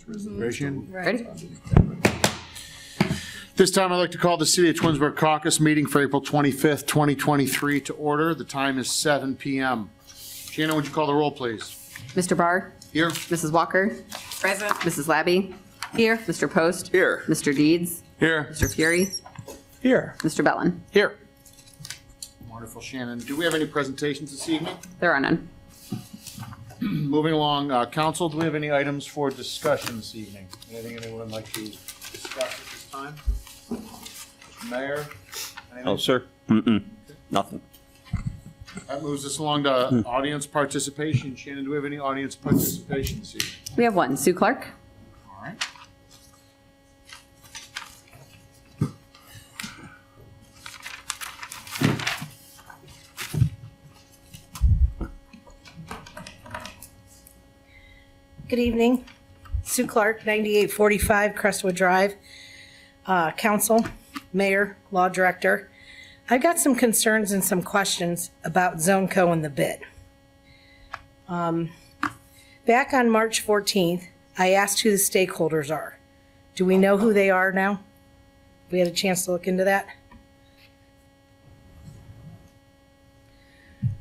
Reservation. Ready? This time I'd like to call the City of Twinsburg Caucus meeting for April 25th, 2023 to order. The time is 7 p.m. Shannon, would you call the roll, please? Mr. Barr? Here. Mrs. Walker? Present. Mrs. Labby? Here. Mr. Post? Here. Mr. Deeds? Here. Mr. Fury? Here. Mr. Bellin? Here. Wonderful, Shannon. Do we have any presentations this evening? There are none. Moving along, council, do we have any items for discussion this evening? Anything anyone would like to discuss at this time? Mayor? Anything? No, sir. Nothing. That moves us along to audience participation. Shannon, do we have any audience participation this evening? We have one. Sue Clark? All right. Good evening. Sue Clark, 9845 Crestwood Drive. Council, Mayor, Law Director. I've got some concerns and some questions about Zone Co. and the bid. Back on March 14th, I asked who the stakeholders are. Do we know who they are now? We had a chance to look into that?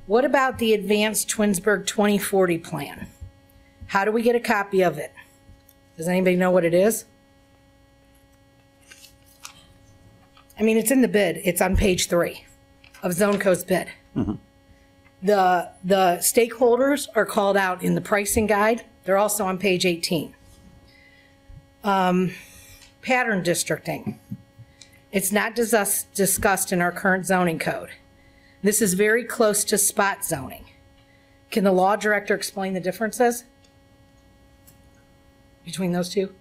What about the Advanced Twinsburg 2040 plan? How do we get a copy of it? Does anybody know what it is? I mean, it's in the bid. It's on page 3 of Zone Co's bid. The stakeholders are called out in the pricing guide. They're also on page 18. Pattern districting. It's not discussed in our current zoning code. This is very close to spot zoning. Can the law director explain the differences between those two?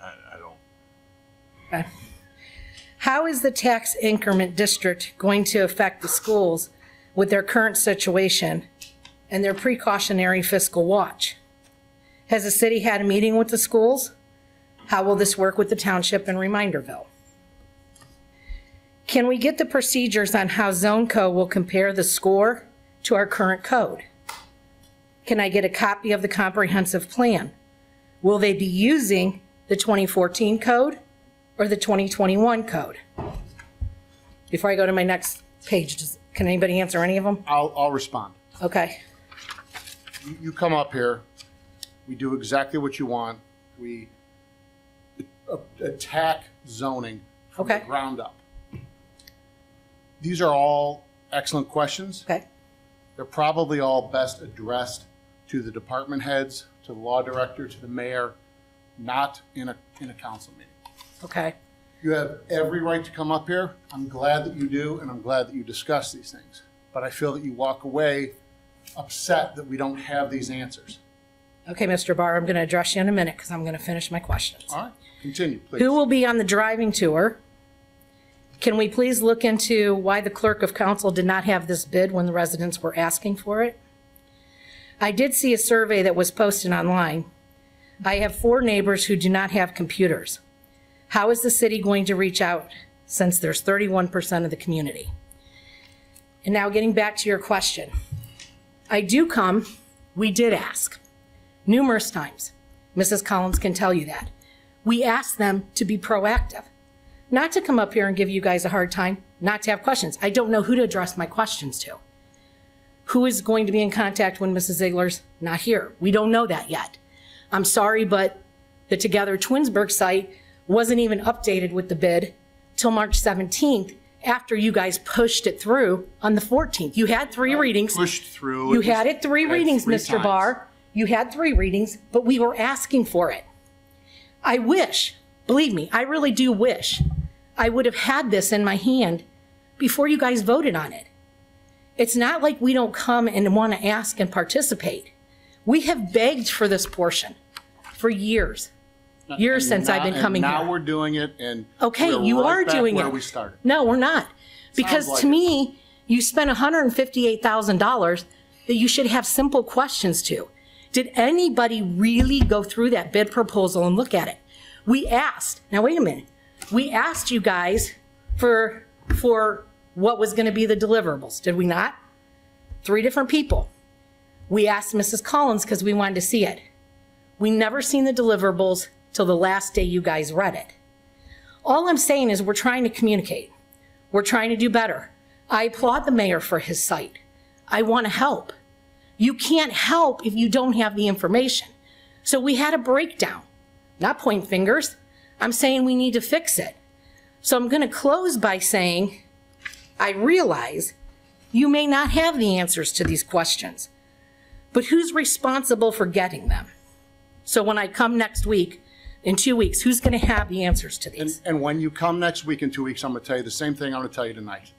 I don't. Okay. How is the tax increment district going to affect the schools with their current situation and their precautionary fiscal watch? Has the city had a meeting with the schools? How will this work with the township in Reminderville? Can we get the procedures on how Zone Co. will compare the score to our current code? Can I get a copy of the comprehensive plan? Will they be using the 2014 code or the 2021 code? Before I go to my next page, can anybody answer any of them? I'll respond. Okay. You come up here, we do exactly what you want. We attack zoning from the Okay. ground up. These are all excellent questions. Okay. They're probably all best addressed to the department heads, to the law director, to the mayor, not in a council meeting. Okay. You have every right to come up here. I'm glad that you do, and I'm glad that you discuss these things. But I feel that you walk away upset that we don't have these answers. Okay, Mr. Barr, I'm going to address you in a minute because I'm going to finish my questions. All right, continue, please. Who will be on the driving tour? Can we please look into why the clerk of council did not have this bid when the residents were asking for it? I did see a survey that was posted online. I have 4 neighbors who do not have computers. How is the city going to reach out since there's 31% of the community? And now getting back to your question. We did ask numerous times. Mrs. Collins can tell you that. We asked them to be proactive. Not to come up here and give you guys a hard time, not to have questions. I don't know who to address my questions to. Who is going to be in contact when Mrs. Ziegler's not here? We don't know that yet. I'm sorry, but the Together Twinsburg site wasn't even updated with the bid till March 17th after you guys pushed it through on the 14th. You had 3 readings. Pushed through. You had it 3 readings, three Mr. times. Barr. You had 3 readings, but we were asking for it. I wish, believe me, I really do wish I would have had this in my hand before you guys voted on it. It's not like we don't come and want to ask and participate. We have begged for this portion for years since I've been coming here. Now we're doing it, and Okay, we're you right are back doing where it. we started. No, we're not. Because like to it. me, you spent $158,000 that you should have simple questions to. Did anybody really go through that bid proposal and look at it? We asked, now wait a minute. We asked you guys for what was going to be the deliverables, did we not? 3 different people. We asked Mrs. Collins because we wanted to see it. We never seen the deliverables till the last day you guys read it. All I'm saying is we're trying to communicate. We're trying to do better. I applaud the mayor for his site. I want to help. You can't help if you don't have the information. So we had a breakdown, not point fingers. I'm saying we need to fix it. So I'm going to close by saying, I realize you may not have the answers to these questions, but who's responsible for getting them? So when I come next week, in 2 weeks, who's going to have the answers to these? And when you come next week in 2 weeks, I'm going to tell you the same thing I'm going to tell you tonight.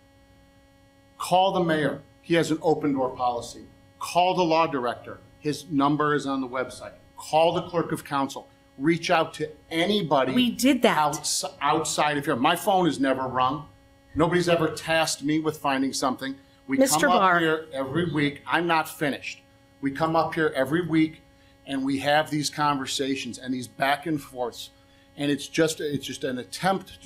Call the mayor. He has an open door policy. Call the law director. His number is on the website. Call the clerk of council. Reach out to anybody. We did that. Outside of here. My phone has never rung. Nobody's ever tasked me with finding something. We Mr. come up Barr. here every week. I'm not finished. We come up here every week and we have these conversations and these back and forths. And it's just an attempt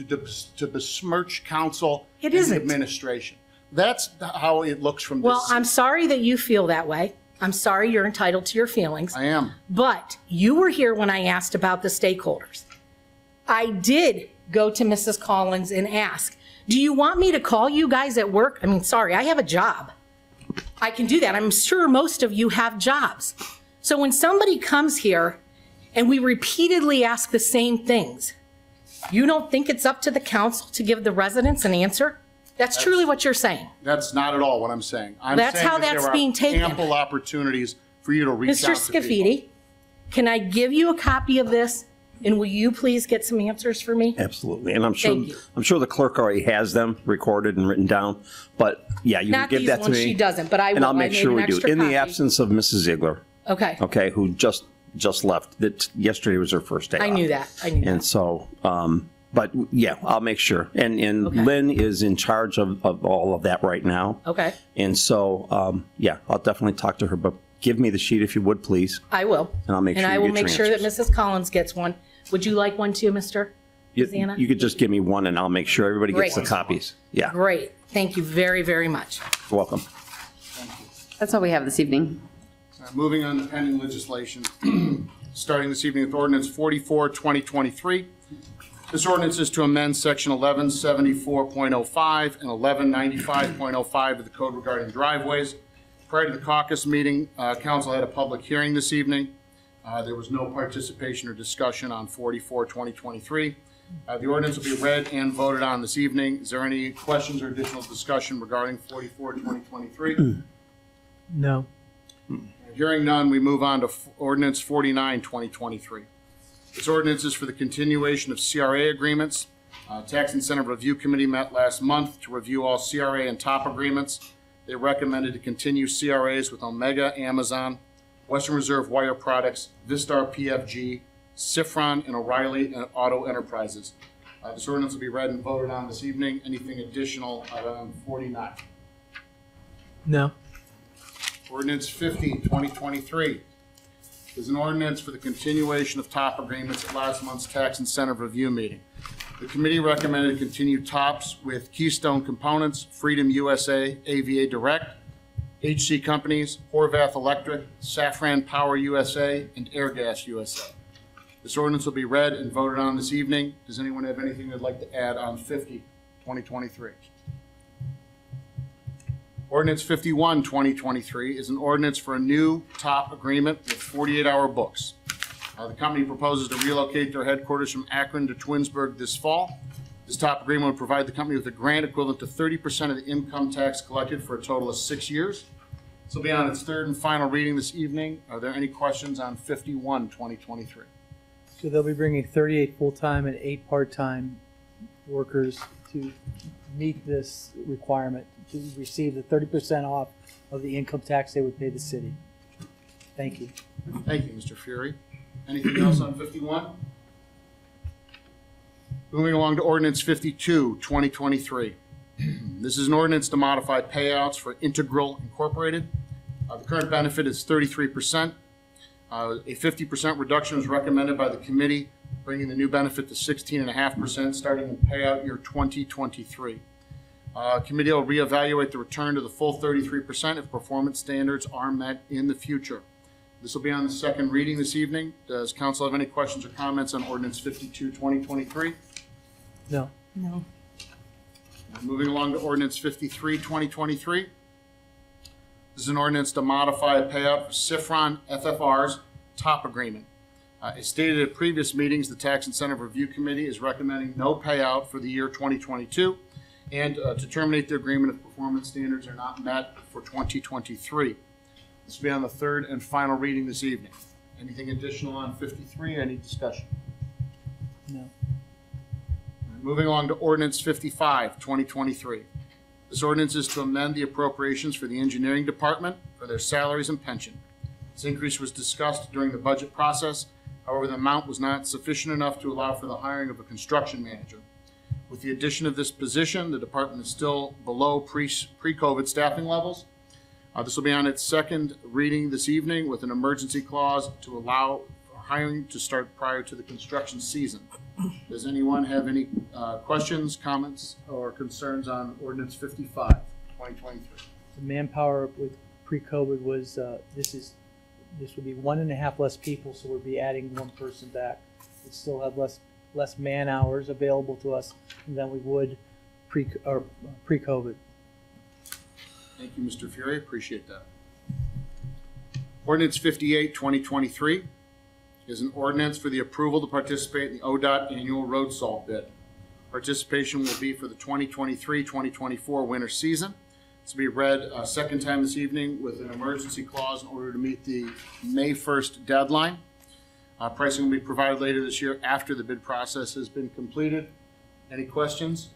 to besmirch council It and the isn't. administration. That's how it looks from this. Well, I'm sorry that you feel that way. I'm sorry you're entitled to your feelings. I am. But you were here when I asked about the stakeholders. I did go to Mrs. Collins and ask, do you want me to call you guys at work? I mean, sorry, I have a job. I can do that. I'm sure most of you have jobs. So when somebody comes here and we repeatedly ask the same things, you don't think it's up to the council to give the residents an answer? That's truly what you're saying. That's not at all what I'm saying. I'm That's saying how that that's there are being taken. ample opportunities for you to reach Mr. out to people. Scafidi, can I give you a copy of this? And will you please get some answers for me? Absolutely. And Thank you. I'm sure the clerk already has them recorded and written down. But yeah, you Not can give these that to ones me. she doesn't, but I will. And I'll I make made sure an we do. extra In the copy. absence of Mrs. Ziegler, Okay, okay, who just left. That yesterday was her first day I off. knew that. I knew And that. so, but yeah, I'll make sure. And Okay. Lynn is in charge of all of that right now. Okay, And so, yeah, I'll definitely talk to her. But give me the sheet if you would, please. I will. And I'll make sure And I you will get make your sure that answers. Mrs. Collins gets one. Would you like one too, Mr.? Susanna? You could just give me one and I'll make sure everybody gets the Great. copies. Yeah, Great. Thank you very, very much. you're welcome. That's all we have this evening. Moving on to pending legislation. Starting this evening with ordinance 44, 2023. This ordinance is to amend section 1174.05 and 1195.05 of the code regarding driveways. Prior to the caucus meeting, council had a public hearing this evening. There was no participation or discussion on 44, 2023. The ordinance will be read and voted on this evening. Is there any questions or additional discussion regarding 44, 2023? No. Hearing none, we move on to ordinance 49, 2023. This ordinance is for the continuation of CRA agreements. Tax Incentive Review Committee met last month to review all CRA and top agreements. They recommended to continue CRAs with Omega, Amazon, Western Reserve Wire Products, Vistar PFG, Sifron, and O'Reilly Auto Enterprises. This ordinance will be read and voted on this evening. Anything additional on 49? No. Ordinance 50, 2023 is an ordinance for the continuation of top agreements at last month's tax incentive review meeting. The committee recommended to continue tops with Keystone Components, Freedom USA, AVA Direct, HC Companies, Horvath Electric, Safran Power USA, and Airgas USA. This ordinance will be read and voted on this evening. Does anyone have anything they'd like to add on 50, 2023? Ordinance 51, 2023 is an ordinance for a new top agreement with 48-hour books. The company proposes to relocate their headquarters from Akron to Twinsburg this fall. This top agreement would provide the company with a grant equivalent to 30% of the income tax collected for a total of 6 years. This will be on its third and final reading this evening. Are there any questions on 51, 2023? So they'll be bringing 38 full-time and 8 part-time workers to meet this requirement, to receive the 30% off of the income tax they would pay the city. Thank you. Thank you, Mr. Fury. Anything else on 51? Moving along to ordinance 52, 2023. This is an ordinance to modify payouts for Integral Incorporated. The current benefit is 33%. A 50% reduction is recommended by the committee, bringing the new benefit to 16.5% starting in payout year 2023. Committee will reevaluate the return to the full 33% if performance standards are met in the future. This will be on the second reading this evening. Does council have any questions or comments on ordinance 52, 2023? No. No. Moving along to ordinance 53, 2023. This is an ordinance to modify a payout for Cifron FFR's top agreement. As stated at previous meetings, the Tax Incentive Review Committee is recommending no payout for the year 2022 and to terminate the agreement if performance standards are not met for 2023. This will be on the third and final reading this evening. Anything additional on 53? Any discussion? No. Moving along to ordinance 55, 2023. This ordinance is to amend the appropriations for the engineering department for their salaries and pension. This increase was discussed during the budget process. However, the amount was not sufficient enough to allow for the hiring of a construction manager. With the addition of this position, the department is still below pre-COVID staffing levels. This will be on its second reading this evening with an emergency clause to allow hiring to start prior to the construction season. Does anyone have any questions, comments, or concerns on ordinance 55, 2023? The manpower with pre-COVID was, this would be 1.5 less people, so we'd be adding one person back. We'd still have less man hours available to us than we would pre-COVID. Thank you, Mr. Fury. Appreciate that. Ordinance 58, 2023 is an ordinance for the approval to participate in the ODOT annual road salt bid. Participation will be for the 2023-2024 winter season. This will be read a second time this evening with an emergency clause in order to meet the May 1st deadline. Pricing will be provided later this year after the bid process has been completed. Any questions?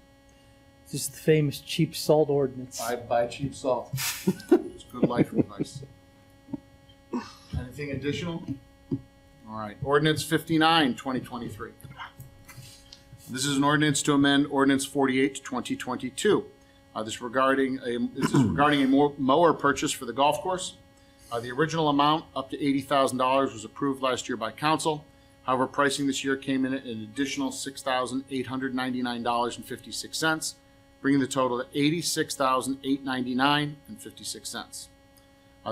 This is the famous cheap salt ordinance. I buy cheap salt. It's good life advice. Anything additional? All right. Ordinance 59, 2023. This is an ordinance to amend ordinance 48, 2022. This is regarding a mower purchase for the golf course. The original amount, up to $80,000, was approved last year by council. However, pricing this year came in at an additional $6,899.56, bringing the total to $86,899.56.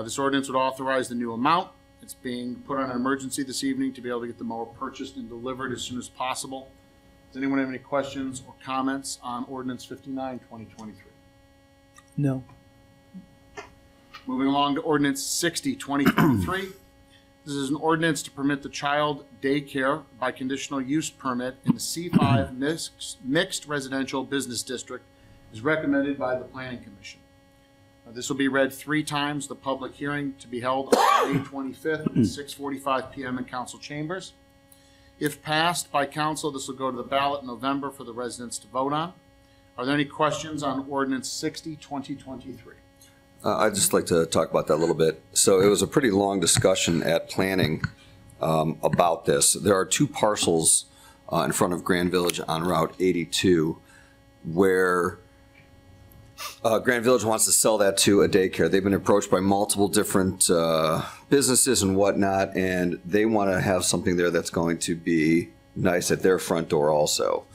This ordinance would authorize the new amount. It's being put on an emergency this evening to be able to get the mower purchased and delivered as soon as possible. Does anyone have any questions or comments on ordinance 59, 2023? No. Moving along to ordinance 60, 2023. This is an ordinance to permit the child daycare by conditional use permit in the C5 mixed residential business district as recommended by the Planning Commission. This will be read 3 times. The public hearing to be held on May 25th at 6:45 p.m. in council chambers. If passed by council, this will go to the ballot in November for the residents to vote on. Are there any questions on ordinance 60, 2023? I'd just like to talk about that a little bit. So it was a pretty long discussion at planning about this. There are 2 parcels in front of Grand Village on Route 82 where Grand Village wants to sell that to a daycare. They've been approached by multiple different businesses and whatnot, and they want to have something there that's going to be nice at their front door also.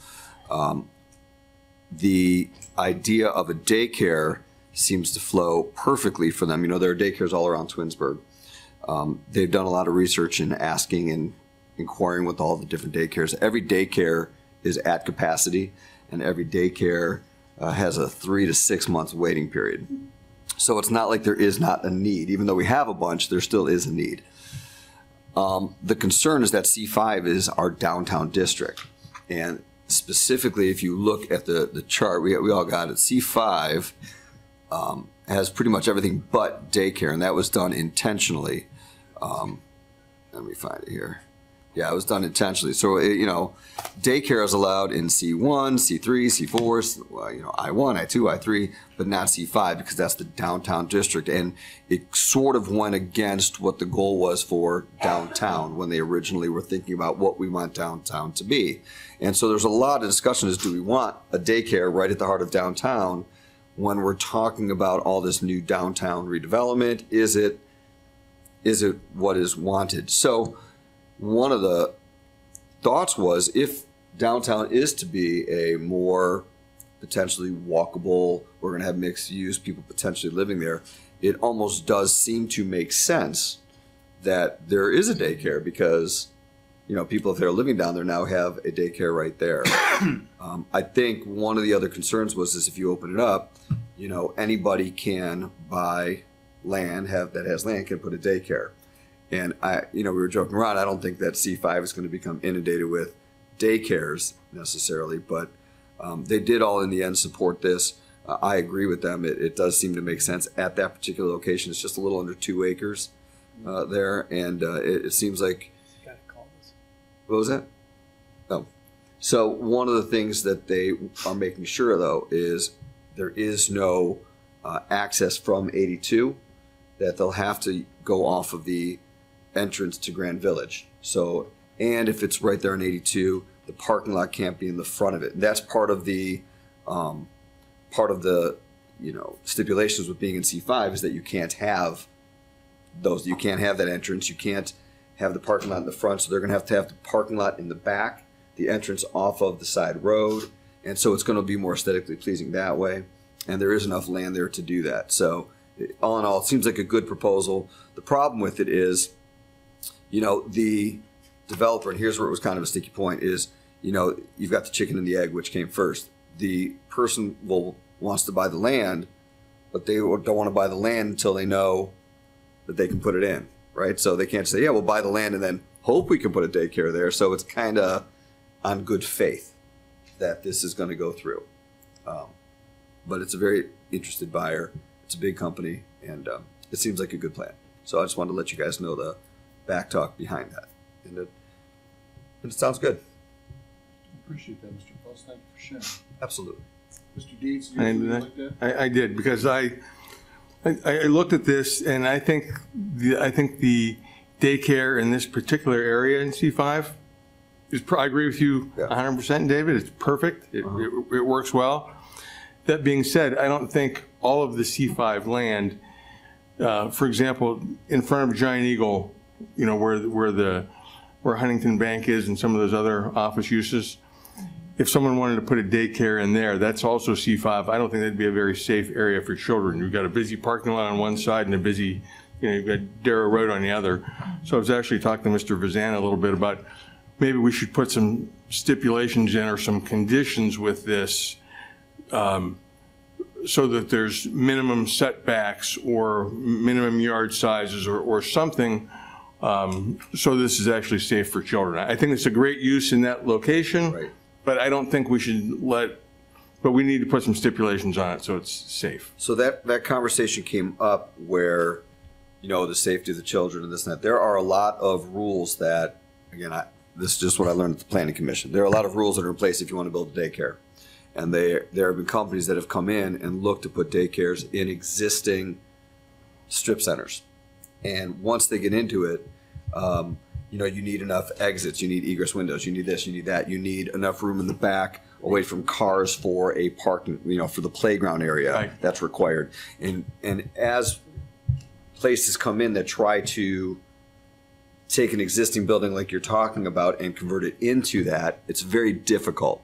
The idea of a daycare seems to flow perfectly for them. You know, there are daycares all around Twinsburg. They've done a lot of research and asking and inquiring with all the different daycares. Every daycare is at capacity, and every daycare has a 3 to 6 month waiting period. So it's not like there is not a need. Even though we have a bunch, there still is a need. The concern is that C5 is our downtown district. And specifically, if you look at the chart, we all got it. C5 has pretty much everything but daycare, and that was done intentionally. Let me find it here. Yeah, it was done intentionally. So, daycare is allowed in C1, C3, C4, I1, I2, I3, but not C5 because that's the downtown district. And it sort of went against what the goal was for downtown when they originally were thinking about what we want downtown to be. And so there's a lot of discussion as do we want a daycare right at the heart of downtown when we're talking about all this new downtown redevelopment? Is it what is wanted? So one of the thoughts was if downtown is to be a more potentially walkable, we're going to have mixed use, people potentially living there, it almost does seem to make sense that there is a daycare because, you know, people, if they're living down there now, have a daycare right there. I think one of the other concerns was this: if you open it up, you know, anybody can buy land, that has land, can put a daycare. And we were joking around. I don't think that C5 is going to become inundated with daycares necessarily, but they did all in the end support this. I agree with them. It does seem to make sense at that particular location. It's just a little under 2 acres there, and it seems like. Gotta call this. What was that? Oh, so one of the things that they are making sure though is there is no access from 82. That they'll have to go off of the entrance to Grand Village. So, and if it's right there in 82, the parking lot can't be in the front of it. And that's part of the stipulations with being in C5 is that you can't have those. You can't have that entrance. You can't have the parking lot in the front. So they're going to have the parking lot in the back, the entrance off of the side road. And so it's going to be more aesthetically pleasing that way. And there is enough land there to do that. So all in all, it seems like a good proposal. The problem with it is, you know, the developer, and here's where it was kind of a sticky point, is, you know, you've got the chicken and the egg, which came first. The person wants to buy the land, but they don't want to buy the land until they know that they can put it in, right? So they can't say, yeah, we'll buy the land and then hope we can put a daycare there. So it's kind of on good faith that this is going to go through. But it's a very interested buyer. It's a big company, and it seems like a good plan. So I just wanted to let you guys know the back talk behind that. And it sounds good. Appreciate that, Mr. Post. Thank you for sharing. Absolutely. Mr. Dietz, you looked at? I did, because I looked at this, and I think the daycare in this particular area in C5 is, I agree with you 100%, David. It's perfect. It works well. That being said, I don't think all of the C5 land, for example, in front of Giant Eagle, you know, where Huntington Bank is and some of those other office uses, if someone wanted to put a daycare in there, that's also C5. I don't think that'd be a very safe area for children. You've got a busy parking lot on one side and a busy, you know, you've got Darrow Road on the other. So I was actually talking to Mr. Vazana a little bit about maybe we should put some stipulations in or some conditions with this, so that there's minimum setbacks or minimum yard sizes or something, so this is actually safe for children. I think it's a great use in that location, Right. but I don't think we should but we need to put some stipulations on it so it's safe. So that conversation came up where, you know, the safety of the children and this and that. There are a lot of rules that, again, this is just what I learned at the Planning Commission. There are a lot of rules that are in place if you want to build a daycare. And there have been companies that have come in and looked to put daycares in existing strip centers. And once they get into it, you know, you need enough exits, you need egress windows, you need this, you need that, you need enough room in the back away from cars for a parking, you know, for the playground area. Right. That's required. And as places come in that try to take an existing building like you're talking about and convert it into that, it's very difficult.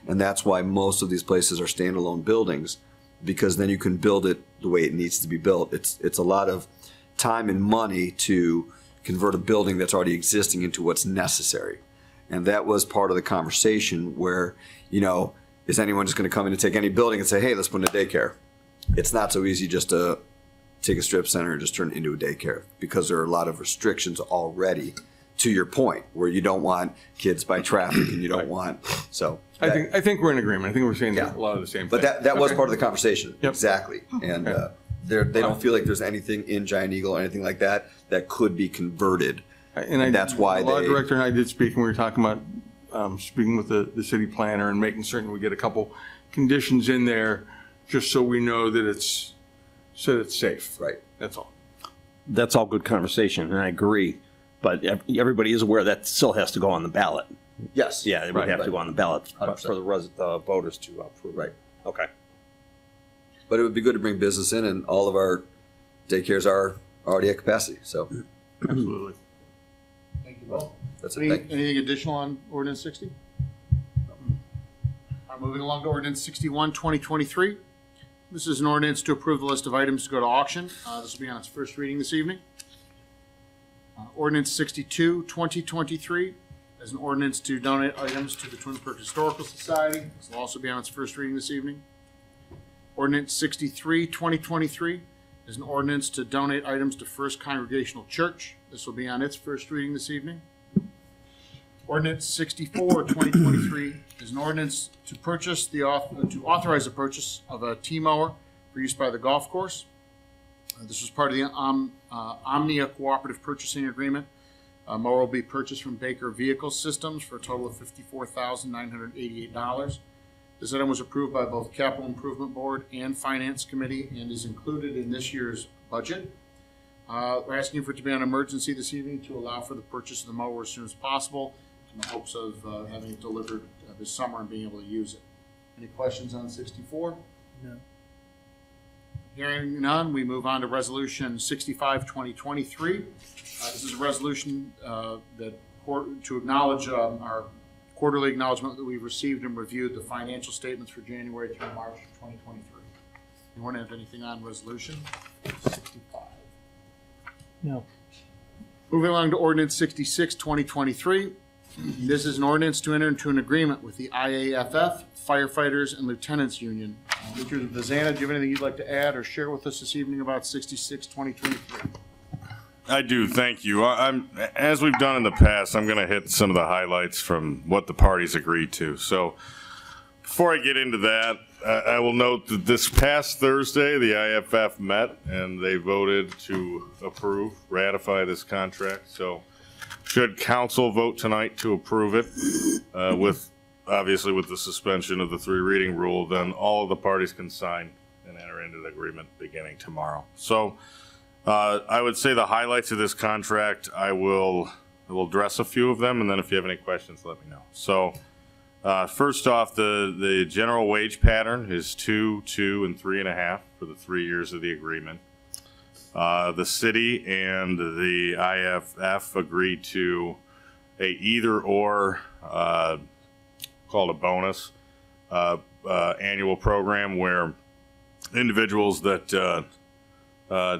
And that's why most of these places are standalone buildings, because then you can build it the way it needs to be built. It's a lot of time and money to convert a building that's already existing into what's necessary. And that was part of the conversation where, you know, is anyone just going to come in and take any building and say, hey, let's put in a daycare? It's not so easy just to take a strip center and just turn it into a daycare, because there are a lot of restrictions already, to your point, where you don't want kids by traffic and you don't want, so. I think we're in agreement. I think we're saying Yeah. a lot of the same But things. that was Okay. part of the conversation. Yep. Exactly. And they don't feel like there's anything in Giant Eagle or anything like that that could be converted. And that's why the law they- director and I did speak, and we were talking about speaking with the city planner and making certain we get a couple conditions in there, just so we know that it's safe. Right. That's all. That's all good conversation, and I agree. But everybody is aware that still has to go on the ballot. Yes. Yeah, it would have to go on the ballot 100%. for the voters to approve. Right. Okay. But it would be good to bring business in, and all of our daycares are already at capacity. So Absolutely. Thank you both. that's it. Thank you. Anything additional on ordinance 60? Moving along to ordinance 61, 2023. This is an ordinance to approve the list of items to go to auction. This will be on its first reading this evening. Ordinance 62, 2023 is an ordinance to donate items to the Twinsburg Historical Society. This will also be on its first reading this evening. Ordinance 63, 2023 is an ordinance to donate items to First Congregational Church. This will be on its first reading this evening. Ordinance 64, 2023 is an ordinance to authorize the purchase of a T-mower for use by the golf course. This was part of the Omnia Cooperative Purchasing Agreement. Mower will be purchased from Baker Vehicle Systems for a total of $54,988. This item was approved by both Capital Improvement Board and Finance Committee and is included in this year's budget. We're asking for it to be on emergency this evening to allow for the purchase of the mower as soon as possible in the hopes of having it delivered this summer and being able to use it. Any questions on 64? No. Hearing none, we move on to Resolution 65, 2023. This is a resolution to acknowledge our quarterly acknowledgement that we've received and reviewed the financial statements for January through March 2023. Anyone have anything on Resolution 65? No. Moving along to Ordinance 66, 2023. This is an ordinance to enter into an agreement with the IAFF, Firefighters and Lieutenants Union. Mr. Vazana, do you have anything you'd like to add or share with us this evening about 66, 2023? I do, thank you. As we've done in the past, I'm going to hit some of the highlights from what the parties agreed to. So before I get into that, I will note that this past Thursday, the IFF met and they voted to ratify this contract. So should council vote tonight to approve it, obviously with the suspension of the 3 reading rule, then all of the parties can sign and enter into the agreement beginning tomorrow. So I would say the highlights of this contract, I will address a few of them, and then if you have any questions, let me know. So first off, the general wage pattern is 2, 2, and 3.5 for the 3 years of the agreement. The city and the IFF agreed to a either-or, called a bonus, annual program where individuals that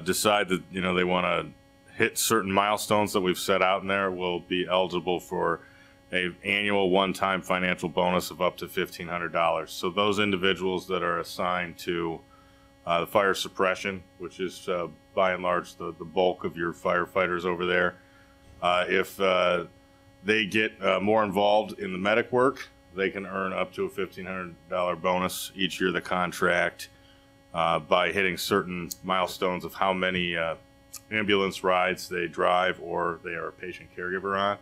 decide that they want to hit certain milestones that we've set out in there will be eligible for an annual one-time financial bonus of up to $1,500. So those individuals that are assigned to the fire suppression, which is by and large the bulk of your firefighters over there, if they get more involved in the medic work, they can earn up to a $1,500 bonus each year of the contract by hitting certain milestones of how many ambulance rides they drive or they are a patient caregiver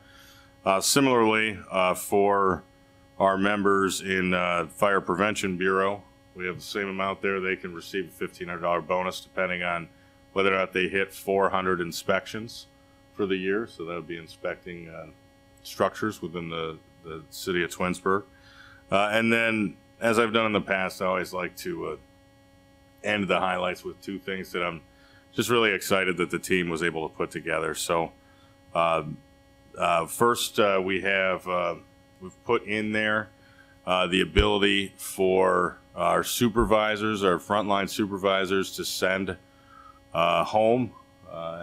on. Similarly, for our members in Fire Prevention Bureau, we have the same amount there. They can receive a $1,500 bonus depending on whether or not they hit 400 inspections for the year. So that would be inspecting structures within the city of Twinsburg. And then, as I've done in the past, I always like to end the highlights with 2 things that I'm just really excited that the team was able to put together. So first, we've put in there the ability for our supervisors, our frontline supervisors, to send home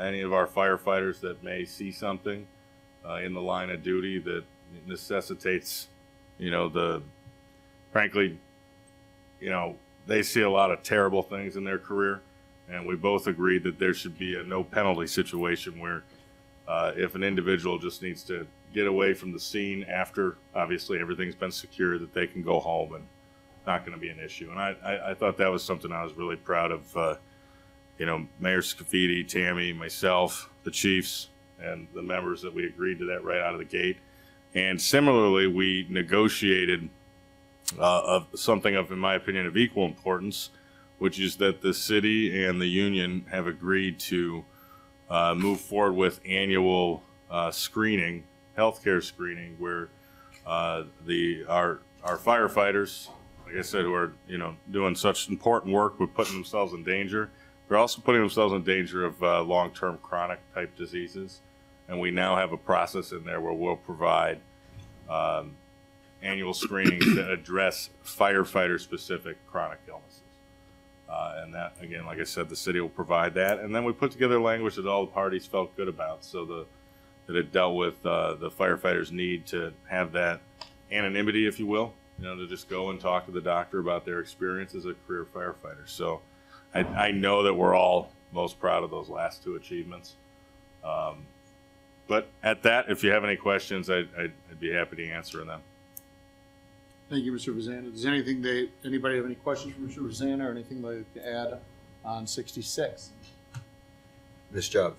any of our firefighters that may see something in the line of duty that necessitates, frankly, they see a lot of terrible things in their career, and we both agreed that there should be a no penalty situation where if an individual just needs to get away from the scene after obviously everything's been secured, that they can go home and not going to be an issue. And I thought that was something I was really proud of. Mayor Scafidi, Tammy, myself, the chiefs, and the members that we agreed to that right out of the gate. And similarly, we negotiated of something of, in my opinion, of equal importance, which is that the city and the union have agreed to move forward with annual screening, healthcare screening, where our firefighters, like I said, who are doing such important work with putting themselves in danger, they're also putting themselves in danger of long-term chronic type diseases. And we now have a process in there where we'll provide annual screenings that address firefighter-specific chronic illnesses. And that, again, like I said, the city will provide that. And then we put together language that all the parties felt good about. So that it dealt with the firefighters' need to have that anonymity, if you will, to just go and talk to the doctor about their experience as a career firefighter. So I know that we're all most proud of those last two achievements. But at that, if you have any questions, I'd be happy to answer them. Thank you, Mr. Vazana. Does anybody have any questions for Mr. Vazana or anything they'd like to add on 66? Nice job.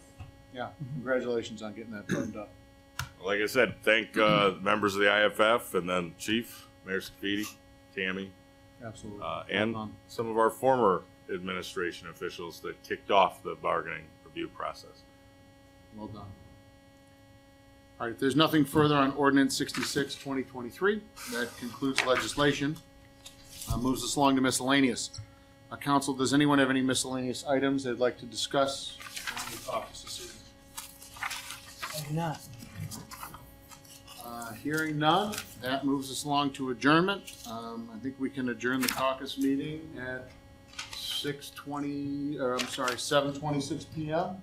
Yeah, congratulations on getting that buttoned up. Like I said, thank members of the IFF and then Chief, Mayor Scafidi, Tammy, Absolutely. and Well done. some of our former administration officials that kicked off the bargaining review process. Well done. All right, if there's nothing further on ordinance 66, 2023, that concludes legislation. Moves us along to miscellaneous. Council, does anyone have any miscellaneous items they'd like to discuss in the caucus this evening? I do not. Hearing none, that moves us along to adjournment. I think we can adjourn the caucus meeting at 7:26 p.m.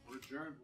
We're adjourned.